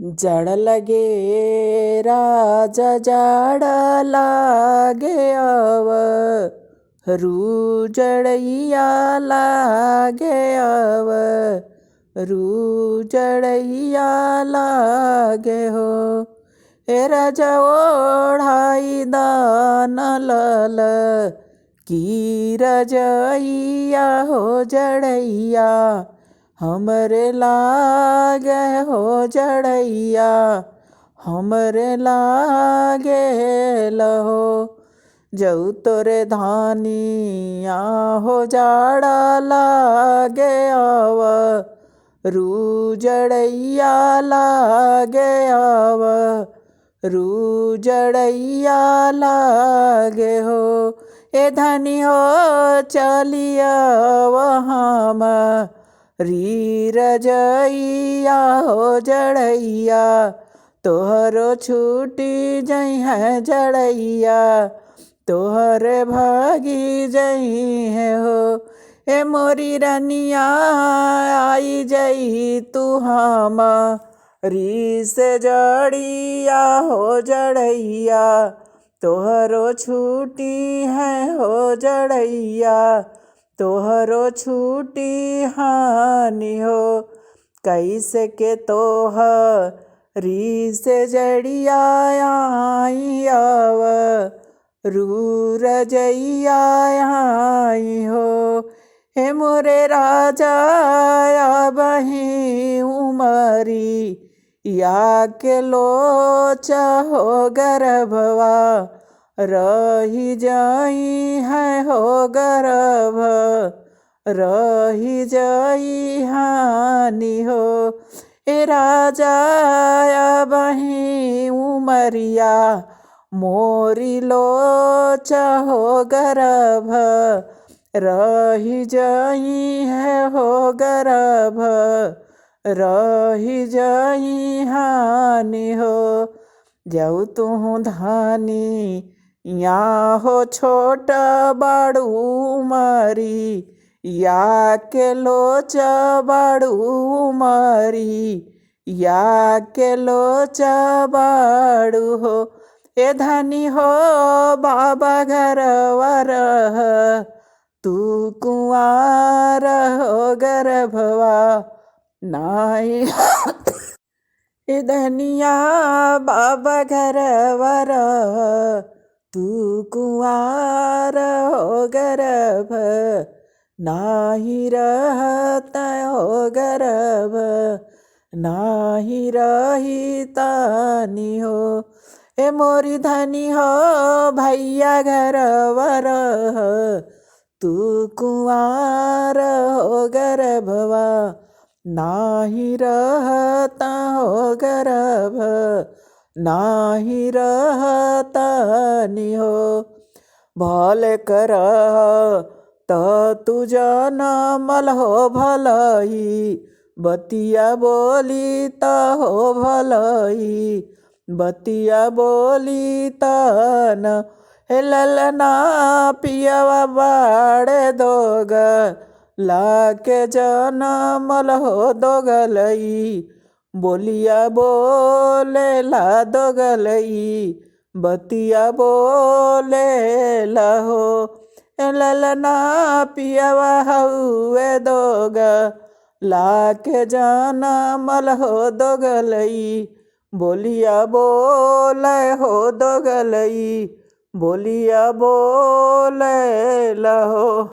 जड़ लगे राजा जड़ लागे अव रू जड़ैया लागे अव रू जड़ैया लागे हो। हे राजा ओढ़ाई दान लल की रजैया हो जड़ैया हमरे लागे हो जड़ैया हमरे लागे लहो। जऊ तोरे धानिया हो जाड़ा लागे आव रू जड़ैया लागे आव रू जड़ैया लागे हो। ए धनी हो चलिया वहाँ री रजैया हो जड़ैया तोहरो छूटी जई है जड़ैया तोहरे भागी जई है हो। ए मोरी रनिया आई जई तू हम री से जड़िया हो जड़ैया तोहरो छूटी है हो जड़ैया तोहरो छूटी हानि हो। कैसे के तोह री से जड़िया आई आव रू रजैया आई हो। हे मोरे राजा बही उमरी या के लोच हो गर्भवा रही जाई है हो गर्भ रही जाई हानि हो। ए राजा बही उमरिया मोरी लोच हो गर्भ रही जाई है हो गर्भ रही जाई हानि हो। जाऊ तू धानी या हो छोट बाड़ू मरी या के लोच बाड़ू मरी या के लोच बाड़ू हो। ए धनी हो बाबा घर वर तू कुंवार हो गर्भवा नाई ए धनिया बाबा घर वर तू कुंवार हो गर्भ नाही रहता हो गर्भ नाही रही तानी हो। ए मोरी धनी हो भैया घर वर तू कुंवार हो गर्भवा नाही रहता हो गर्भ नाही रहता नि हो। भले कर त तू जनमल हो भलही बतिया बोली त हो भलही बतिया बोली तन। हे ललना पियवा बाड़े दोग लाके जनमल हो दोगलई बोलिया बोले ला दोगलई बतिया बोले लहो। ललना पियवा हुए दोग लाके जनमल हो दोगलई बोलिया बोले हो दोगलई बोलिया बोले लहो।